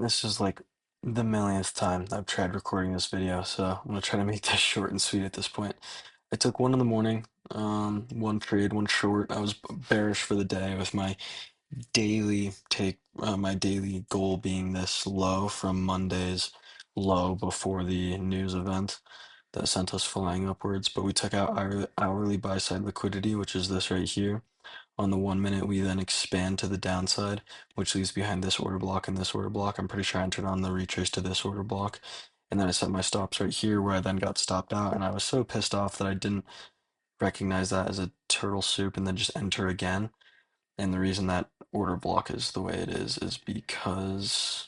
This is like the millionth time I've tried recording this video, so I'm gonna try to make this short and sweet at this point. I took one in the morning, one trade, one short. I was bearish for the day with my daily take, my daily goal being this low from Monday's low before the news event that sent us flying upwards. But we took out hourly buy side liquidity, which is this right here. On the 1 minute, we then expand to the downside, which leaves behind this order block and this order block. I'm pretty sure I entered on the retrace to this order block. And then I set my stops right here where I then got stopped out. And I was so pissed off that I didn't recognize that as a turtle soup and then just enter again. And the reason that order block is the way it is because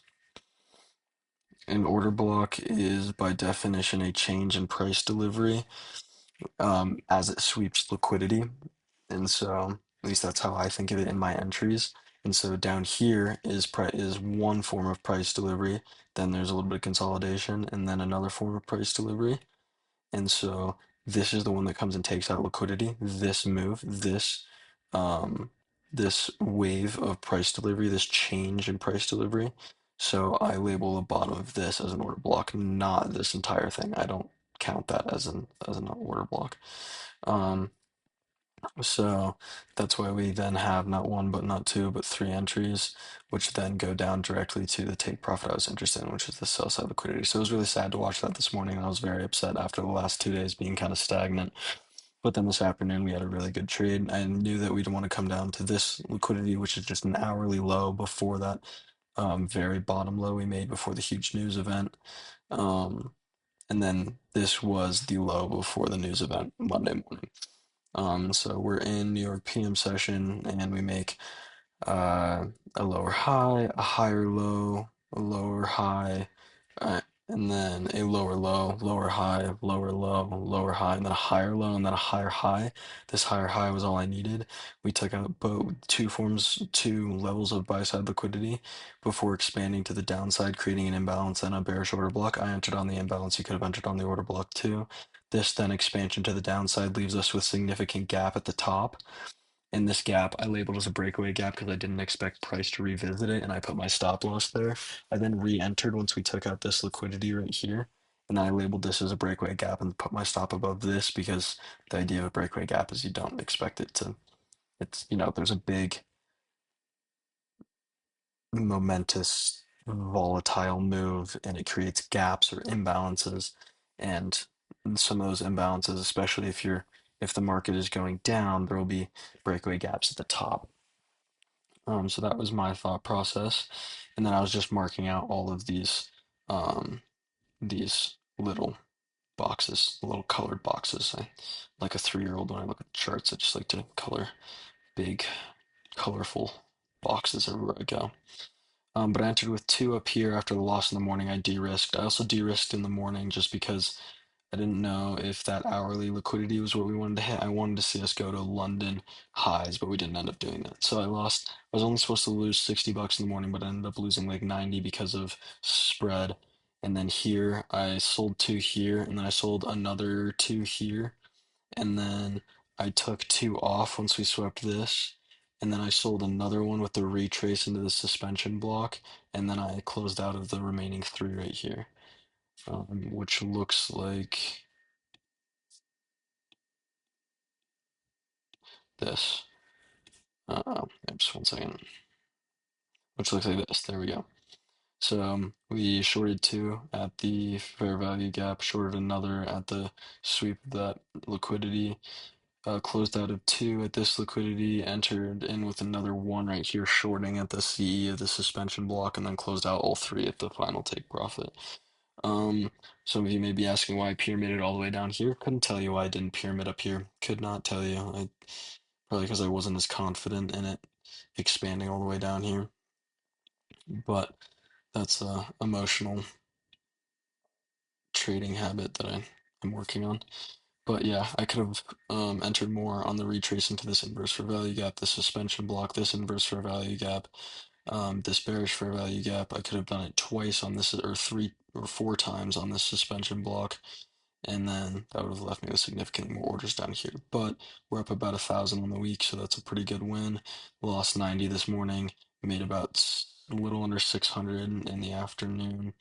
an order block is by definition a change in price delivery as it sweeps liquidity. And so at least that's how I think of it in my entries. And so down here is one form of price delivery. Then there's a little bit of consolidation, and then another form of price delivery. And so this is the one that comes and takes out liquidity. This move, um, this wave of price delivery, this change in price delivery. So I label the bottom of this as an order block, not this entire thing. I don't count that as an order block. So that's why we then have not one, but not two, but three entries, which then go down directly to the take profit I was interested in, which is the sell side liquidity. So it was really sad to watch that this morning, and I was very upset after the last 2 days being kind of stagnant. But then this afternoon we had a really good trade. I knew that we'd want to come down to this liquidity, which is just an hourly low before that very bottom low we made before the huge news event. And then this was the low before the news event Monday morning. So we're in New York PM session and we make uh, a lower high, a higher low, a lower high, and then a lower low, lower high, lower low, lower high, and then a higher low, and then a higher high. This higher high was all I needed. We took out both two levels of buy side liquidity before expanding to the downside, creating an imbalance and a bearish order block. I entered on the imbalance. You could have entered on the order block too. This then expansion to the downside leaves us with significant gap at the top. And this gap I labeled as a breakaway gap because I didn't expect price to revisit it, and I put my stop loss there. I then re-entered once we took out this liquidity right here, and I labeled this as a breakaway gap and put my stop above this because the idea of a breakaway gap is you don't expect it to, there's a big momentous volatile move and it creates gaps or imbalances, and some of those imbalances, especially if the market is going down, there will be breakaway gaps at the top. So that was my thought process. And then I was just marking out all of these little boxes, little colored boxes. Like a 3-year-old, when I look at charts, I just like to color big, colorful boxes everywhere I go. But I entered with two up here after the loss in the morning. I de-risked. I also de-risked in the morning just because I didn't know if that hourly liquidity was what we wanted to hit. I wanted to see us go to London highs, but we didn't end up doing that. So I lost. I was only supposed to lose $60 in the morning, but I ended up losing like 90 because of spread. And then here I sold two here, and then I sold another two here, and then I took two off once we swept this, and then I sold another one with the retrace into the suspension block, and then I closed out of the remaining three right here, which looks like this. Just 1 second. Which looks like this. There we go. So we shorted two at the fair value gap, shorted another at the sweep of that liquidity, closed out of two at this liquidity, entered in with another one right here, shorting at the CE of the suspension block, and then closed out all three at the final take profit. Some of you may be asking why I pyramided all the way down here. Couldn't tell you why I didn't pyramid up here. Could not tell you. Probably because I wasn't as confident in it expanding all the way down here. But that's a emotional trading habit that I'm working on. But yeah, I could have entered more on the retrace into this inverse fair value gap, this suspension block, this inverse fair value gap, this bearish fair value gap. I could have done it twice on this, or 3 or 4 times on this suspension block, and then that would have left me with significantly more orders down here. But we're up about 1,000 on the week, so that's a pretty good win. Lost 90 this morning, made about a little under 600 in the afternoon.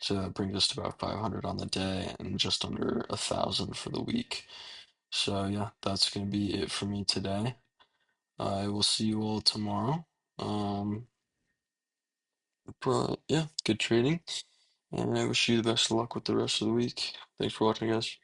So that brings us to about 500 on the day and just under 1,000 for the week. So yeah, that's gonna be it for me today. I will see you all tomorrow. Um, but yeah, good training, and I wish you the best of luck with the rest of the week. Thanks for watching, guys.